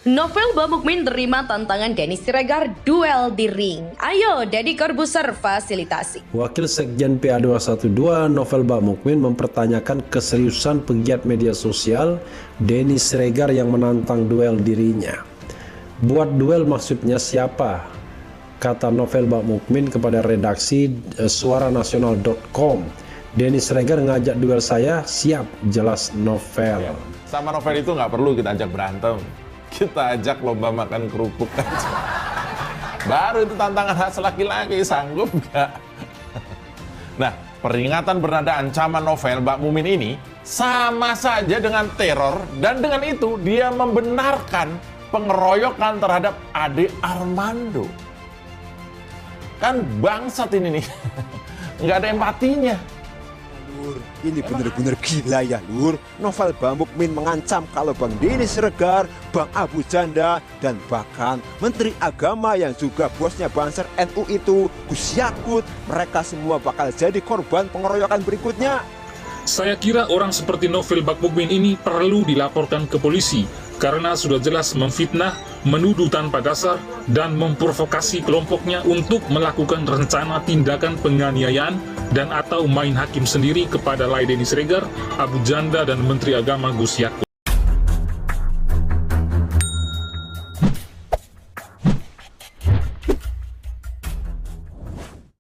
Novel Bamukmin terima tantangan Denny Siregar duel di ring. Ayo, Deddy Corbuzier fasilitasi. Wakil Sekjen PA212 Novel Bamukmin mempertanyakan keseriusan pegiat media sosial Denny Siregar yang menantang duel dirinya. Buat duel maksudnya siapa? Kata Novel Bamukmin kepada redaksi suaranasional.com. Denny Siregar ngajak duel saya, siap, jelas Novel. Sama Novel itu nggak perlu kita ajak berantem. Kita ajak lomba makan kerupuk aja. Baru itu tantangan khas laki-laki, sanggup nggak? Nah, peringatan bernada ancaman Novel Bamukmin ini sama saja dengan teror, dan dengan itu dia membenarkan pengeroyokan terhadap Ade Armando. Kan bangsat ini nih, nggak ada empatinya. Lur, ini bener-bener gila ya Lur. Novel Bamukmin mengancam kalau Bang Denny Siregar, Bang Abu Janda, dan bahkan Menteri Agama yang juga bosnya Banser NU itu, Gus Yakut, mereka semua bakal jadi korban pengeroyokan berikutnya. Saya kira orang seperti Novel Bamukmin ini perlu dilaporkan ke polisi karena sudah jelas memfitnah, menuduh tanpa dasar, dan memprovokasi kelompoknya untuk melakukan rencana tindakan penganiayaan dan atau main hakim sendiri kepada Denny Siregar, Abu Janda, dan Menteri Agama Gus Yakut.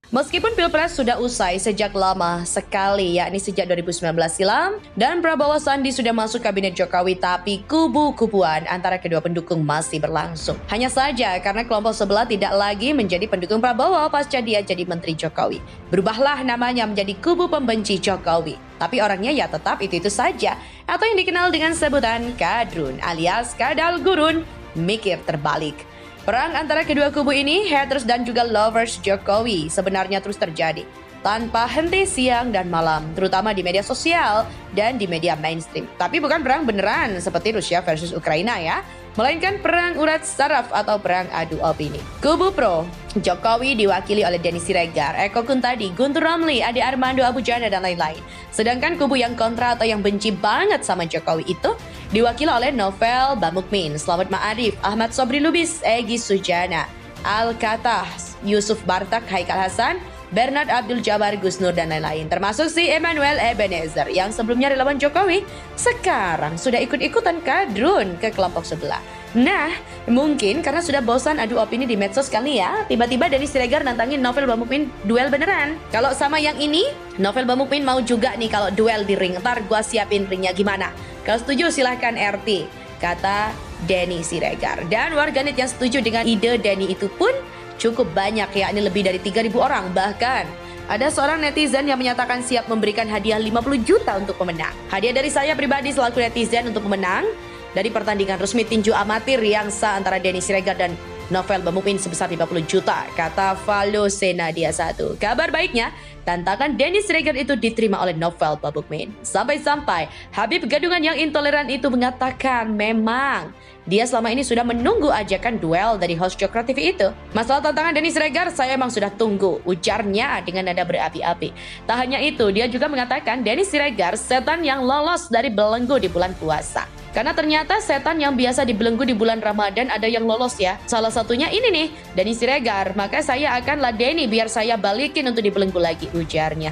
Meskipun Pilpres sudah usai sejak lama sekali, yakni sejak 2019 silam, dan Prabowo Sandi sudah masuk kabinet Jokowi, tapi kubu-kubuan antara kedua pendukung masih berlangsung. Hanya saja karena kelompok sebelah tidak lagi menjadi pendukung Prabowo pasca dia jadi Menteri Jokowi. Berubahlah namanya menjadi kubu pembenci Jokowi. Tapi orangnya ya tetap itu-itu saja, atau yang dikenal dengan sebutan kadrun alias kadal gurun, mikir terbalik. Perang antara kedua kubu ini, haters dan juga lovers Jokowi, sebenarnya terus terjadi tanpa henti siang dan malam, terutama di media sosial dan di media mainstream. Tapi bukan perang beneran seperti Rusia versus Ukraina ya, melainkan perang urat saraf atau perang adu opini. Kubu pro Jokowi diwakili oleh Denny Siregar, Eko Kuntadi, Guntur Romli, Ade Armando, Abu Janda, dan lain-lain. Sedangkan kubu yang kontra atau yang benci banget sama Jokowi itu diwakili oleh Novel Bamukmin, Slamet Ma'arif, Ahmad Sobri Lubis, Egy Sujana, Al-Katah, Yusuf Bartak, Haikal Hasan, Bernard Abdul Jabar, Gus Nur, dan lain-lain. Termasuk si Emmanuel Ebenezer yang sebelumnya relawan Jokowi, sekarang sudah ikut-ikutan kadrun ke kelompok sebelah. Nah, mungkin karena sudah bosan adu opini di medsos kali ya, tiba-tiba Denny Siregar nantangin Novel Bamukmin duel beneran. Kalau sama yang ini, Novel Bamukmin mau juga nih kalau duel di ring, ntar gua siapin ringnya gimana. Kalau setuju silahkan RT, kata Denny Siregar. Dan warganet yang setuju dengan ide Denny itu pun cukup banyak, yakni lebih dari 3.000 orang. Bahkan ada seorang netizen yang menyatakan siap memberikan hadiah 50 juta untuk pemenang. Hadiah dari saya pribadi selaku netizen untuk pemenang dari pertandingan resmi tinju amatir yang sah antara Denny Siregar dan Novel Bamukmin sebesar 50 juta, kata Valo Senadia 1. Kabar baiknya, tantangan Denny Siregar itu diterima oleh Novel Bamukmin. Sampai-sampai Habib Gadungan yang intoleran itu mengatakan memang dia selama ini sudah menunggu ajakan duel dari host Jokro TV itu. Masalah tantangan Denny Siregar saya emang sudah tunggu, ujarnya dengan nada berapi-api. Tak hanya itu, dia juga mengatakan Denny Siregar setan yang lolos dari belenggu di bulan puasa. Karena ternyata setan yang biasa dibelenggu di bulan Ramadan ada yang lolos ya. Salah satunya ini nih, Denny Siregar. Maka saya akan ladeni biar saya balikin untuk dibelenggu lagi, ujarnya.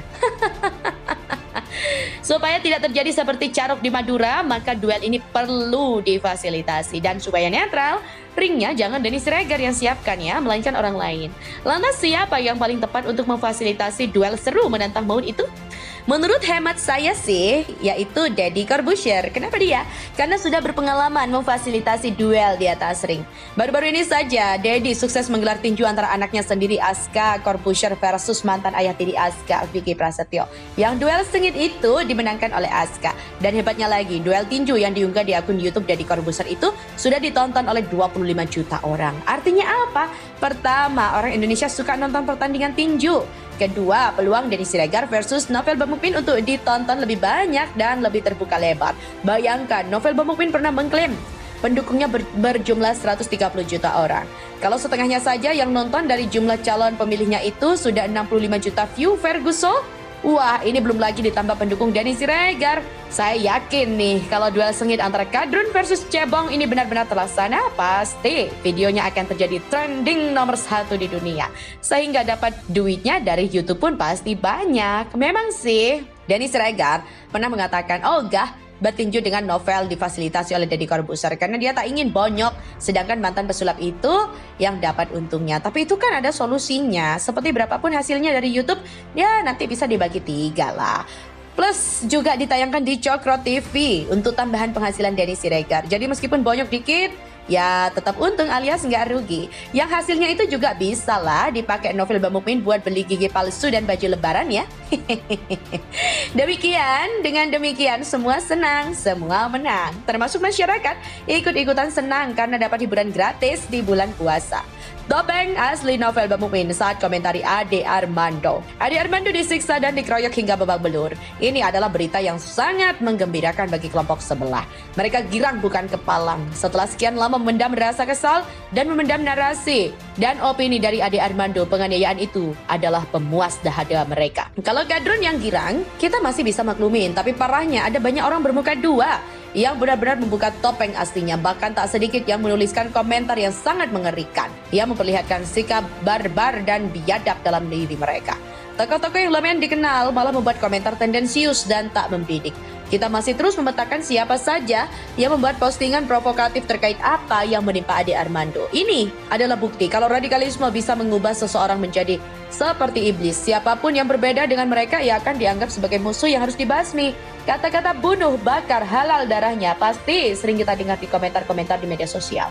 Supaya tidak terjadi seperti Carok di Madura, maka duel ini perlu difasilitasi. Dan supaya netral, ringnya jangan Denny Siregar yang siapkan ya, melainkan orang lain. Lantas siapa yang paling tepat untuk memfasilitasi duel seru menantang maut itu? Menurut hemat saya sih, yaitu Deddy Corbuzier. Kenapa dia? Karena sudah berpengalaman memfasilitasi duel di atas ring. Baru-baru ini saja, Deddy sukses menggelar tinju antara anaknya sendiri, Aska Corbuzier, versus mantan ayah tiri Aska, Vicky Prasetyo. Yang duel sengit itu dimenangkan oleh Aska. Dan hebatnya lagi, duel tinju yang diunggah di akun YouTube Deddy Corbuzier itu sudah ditonton oleh 25 juta orang. Artinya apa? Pertama, orang Indonesia suka nonton pertandingan tinju. Kedua, peluang Denny Siregar versus Novel Bamukmin untuk ditonton lebih banyak dan lebih terbuka lebar. Bayangkan, Novel Bamukmin pernah mengklaim pendukungnya berjumlah 130 juta orang. Kalau setengahnya saja yang nonton dari jumlah calon pemilihnya itu sudah 65 juta view Ferguson, Wah, ini belum lagi ditambah pendukung Denny Siregar. Saya yakin nih, kalau duel sengit antara Kadrun versus Cebong ini benar-benar terlaksana, pasti videonya akan terjadi trending nomor 1 di dunia. Sehingga dapat duitnya dari YouTube pun pasti banyak. Memang sih, Denny Siregar pernah mengatakan, "Ogah bertinju dengan novel difasilitasi oleh Deddy Corbuzier karena dia tak ingin bonyok, sedangkan mantan pesulap itu yang dapat untungnya." Tapi itu kan ada solusinya, seperti berapapun hasilnya dari YouTube, ya nanti bisa dibagi 3 lah. Plus juga ditayangkan di Cokro TV untuk tambahan penghasilan Denny Siregar. Jadi meskipun bonyok dikit, ya tetap untung alias nggak rugi. Yang hasilnya itu juga bisa lah dipakai Novel Bamukmin buat beli gigi palsu dan baju lebaran ya. Dengan demikian semua senang, semua menang. Termasuk masyarakat ikut-ikutan senang karena dapat hiburan gratis di bulan puasa. Topeng asli Novel Bamukmin saat komentari Ade Armando. Ade Armando disiksa dan dikeroyok hingga babak belur. Ini adalah berita yang sangat menggembirakan bagi kelompok sebelah. Mereka girang bukan kepalang. Setelah sekian lama memendam rasa kesal dan memendam narasi dan opini dari Ade Armando, penganiayaan itu adalah pemuas dahaga mereka. Kalau Kadrun yang girang, kita masih bisa maklumin. Tapi parahnya ada banyak orang bermuka dua yang benar-benar membuka topeng aslinya. Bahkan tak sedikit yang menuliskan komentar yang sangat mengerikan, yang memperlihatkan sikap barbar dan biadab dalam diri mereka. Tokoh-tokoh yang lumayan dikenal malah membuat komentar tendensius dan tak membidik. Kita masih terus memetakan siapa saja yang membuat postingan provokatif terkait apa yang menimpa Ade Armando. Ini adalah bukti kalau radikalisme bisa mengubah seseorang menjadi seperti iblis. Siapapun yang berbeda dengan mereka ia akan dianggap sebagai musuh yang harus dibasmi. Kata-kata bunuh, bakar, halal darahnya pasti sering kita dengar di komentar-komentar di media sosial.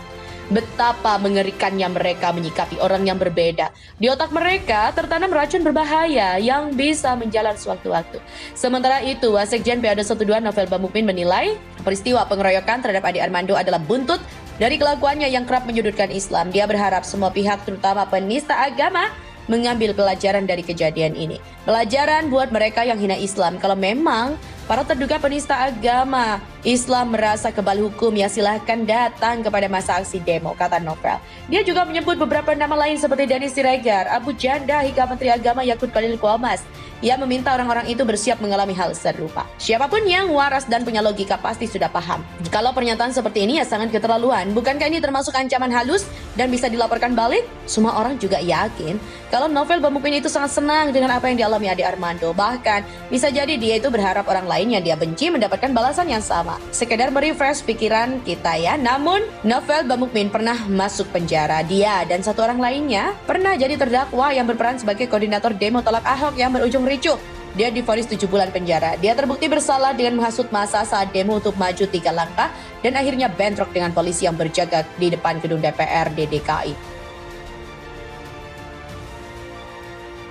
Betapa mengerikannya mereka menyikapi orang yang berbeda. Di otak mereka tertanam racun berbahaya yang bisa menjalar sewaktu-waktu. Sementara itu, Wasekjen PA212 Novel Bamukmin menilai peristiwa pengeroyokan terhadap Ade Armando adalah buntut dari kelakuannya yang kerap menyudutkan Islam. Dia berharap semua pihak, terutama penista agama, mengambil pelajaran dari kejadian ini. Pelajaran buat mereka yang hina Islam. Kalau memang para terduga penista agama Islam merasa kebal hukum, ya silahkan datang kepada masa aksi demo, kata Novel. Dia juga menyebut beberapa nama lain seperti Denny Siregar, Abu Janda, hingga Menteri Agama Yakut Khalil Qomas. Ia meminta orang-orang itu bersiap mengalami hal serupa. Siapapun yang waras dan punya logika pasti sudah paham. Kalau pernyataan seperti ini ya sangat keterlaluan. Bukankah ini termasuk ancaman halus dan bisa dilaporkan balik? Semua orang juga yakin kalau Novel Bamukmin itu sangat senang dengan apa yang dialami Ade Armando. Bahkan bisa jadi dia itu berharap orang lain yang dia benci mendapatkan balasan yang sama. Sekedar merefresh pikiran kita ya. Namun Novel Bamukmin pernah masuk penjara. Dia dan satu orang lainnya pernah jadi terdakwa yang berperan sebagai koordinator demo tolak Ahok yang berujung ricuh. Dia divonis 7 bulan penjara. Dia terbukti bersalah dengan menghasut massa saat demo untuk maju 3 langkah dan akhirnya bentrok dengan polisi yang berjaga di depan gedung DPRD DKI.